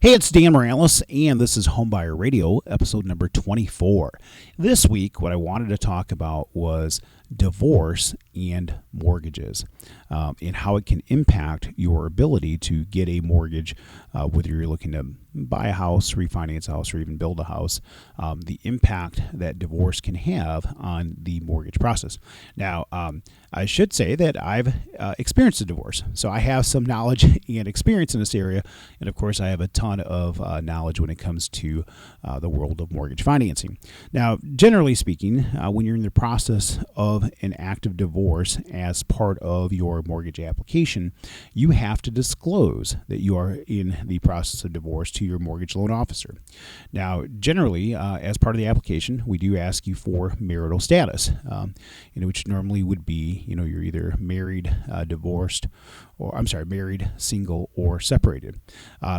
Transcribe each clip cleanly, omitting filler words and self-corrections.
Hey, it's Dan Moralez, and this is Homebuyer Radio, episode number 24. This week, what I wanted to talk about was divorce and mortgages, and how it can impact your ability to get a mortgage, whether you're looking to buy a house, refinance a house, or even build a house, the impact that divorce can have on the mortgage process. Now, I should say that I've experienced a divorce, so I have some knowledge and experience in this area, and of course, I have a ton of knowledge when it comes to the world of mortgage financing. Now, generally speaking, when you're in the process of an active divorce as part of your mortgage application, you have to disclose that you are in the process of divorce to your mortgage loan officer. Now, generally, as part of the application, we do ask you for marital status, which normally would be, you're either married, divorced, married, single, or separated,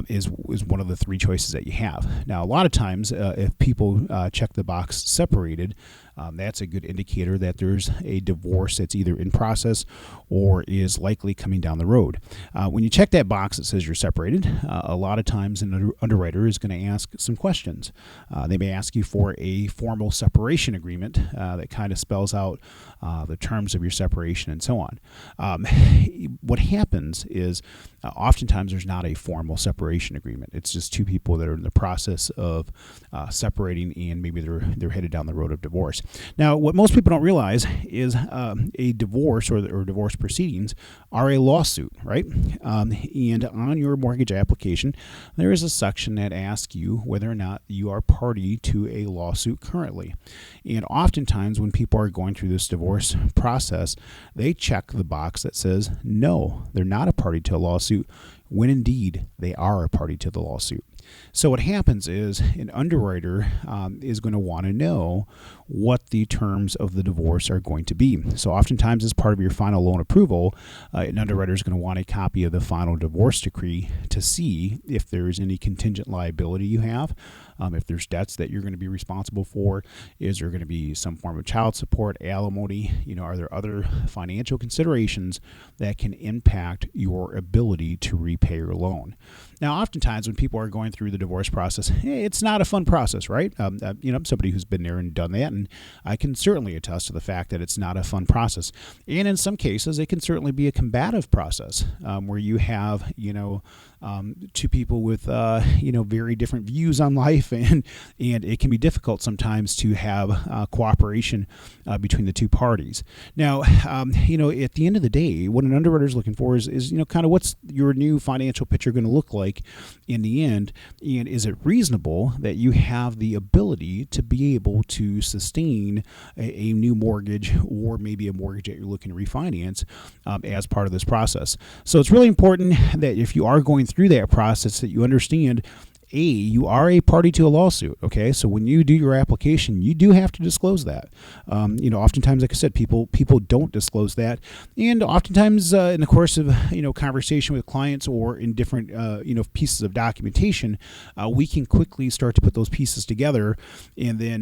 is one of the three choices that you have. Now, a lot of times, if people check the box separated, that's a good indicator that there's a divorce that's either in process or is likely coming down the road. When you check that box that says you're separated, a lot of times an underwriter is going to ask some questions. They may ask you for a formal separation agreement that kind of spells out the terms of your separation and so on. What happens is oftentimes there's not a formal separation agreement. It's just two people that are in the process of separating, and maybe they're headed down the road of divorce. Now, what most people don't realize is a divorce or divorce proceedings are a lawsuit, right? And on your mortgage application, there is a section that asks you whether or not you are party to a lawsuit currently. And oftentimes when people are going through this divorce process, they check the box that says, no, they're not a party to a lawsuit, when indeed they are a party to the lawsuit. So what happens is an underwriter is going to want to know what the terms of the divorce are going to be. So oftentimes as part of your final loan approval, an underwriter is going to want a copy of the final divorce decree to see if there is any contingent liability you have, if there's debts that you're going to be responsible for, is there going to be some form of child support, alimony, are there other financial considerations that can impact your ability to repay your loan. Now, oftentimes when people are going through the divorce process, it's not a fun process, right? I'm somebody who's been there and done that, and I can certainly attest to the fact that it's not a fun process. And in some cases, it can certainly be a combative process where you have, two people with, very different views on life, and it can be difficult sometimes to have cooperation between the two parties. Now, at the end of the day, what an underwriter is looking for is kind of what's your new financial picture going to look like in the end, and is it reasonable that you have the ability to be able to sustain a new mortgage or maybe a mortgage that you're looking to refinance as part of this process. So it's really important that if you are going through that process, that you understand you are a party to a lawsuit, okay? So when you do your application, you do have to disclose that. Oftentimes, like I said, people don't disclose that. And oftentimes, in the course of, conversation with clients or in different, pieces of documentation, we can quickly start to put those pieces together. And then,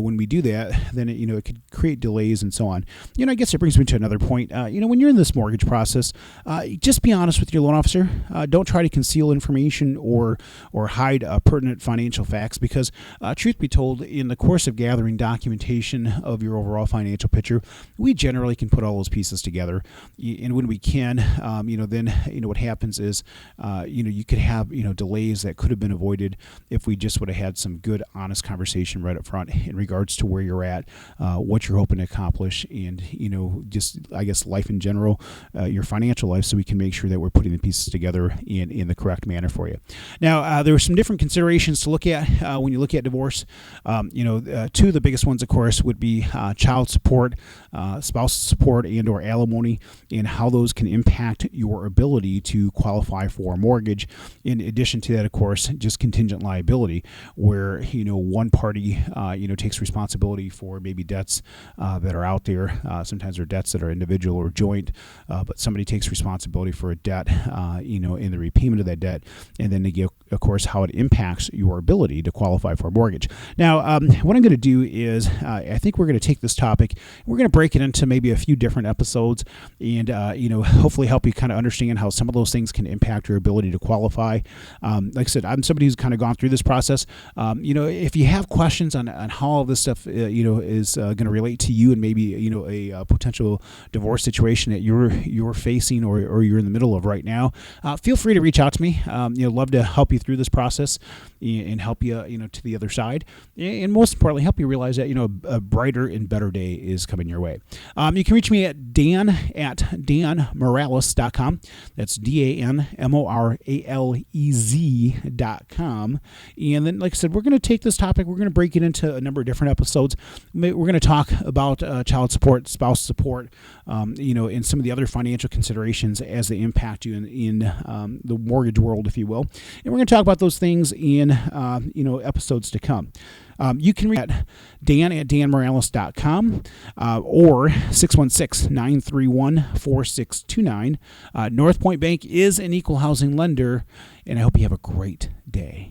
when we do that, then, it could create delays and so on. I guess it brings me to another point. When you're in this mortgage process, just be honest with your loan officer. Don't try to conceal information or hide pertinent financial facts, because truth be told, in the course of gathering documentation of your overall financial picture, we generally can put all those pieces together. And when we can, then what happens is, you could have, delays that could have been avoided if we just would have had some good, honest conversation right up front in regards to where you're at, what you're hoping to accomplish, and, just, I guess, life in general, your financial life, so we can make sure that we're putting the pieces together in the correct manner for you. Now, there are some different considerations to look at when you look at divorce. Two of the biggest ones, of course, would be child support, spousal support, and or alimony, and how those can impact your ability to qualify for a mortgage. In addition to that, of course, just contingent liability, where one party takes responsibility for maybe debts that are out there. Sometimes they're debts that are individual or joint, but somebody takes responsibility for a debt, in the repayment of that debt, and then of course, how it impacts your ability to qualify for a mortgage. Now, what I'm going to do is I think we're going to take this topic, we're going to break it into maybe a few different episodes, and hopefully help you kind of understand how some of those things can impact your ability to qualify. Like I said, I'm somebody who's kind of gone through this process. If you have questions on how all this stuff is going to relate to you, and maybe a potential divorce situation that you're facing or you're in the middle of right now, feel free to reach out to me. Love to help you through this process and help you to the other side, and most importantly, help you realize that a brighter and better day is coming your way. You can reach me at danmoralez.com. That's DANMORALEZ.com. And then, like I said, we're going to take this topic, we're going to break it into a number of different episodes. We're going to talk about child support, spouse support, and some of the other financial considerations as they impact you in the mortgage world, if you will. And we're going to talk about those things in episodes to come. You can reach at dan@danmoralez.com or 616-931-4629. Northpointe Bank is an equal housing lender, and I hope you have a great day.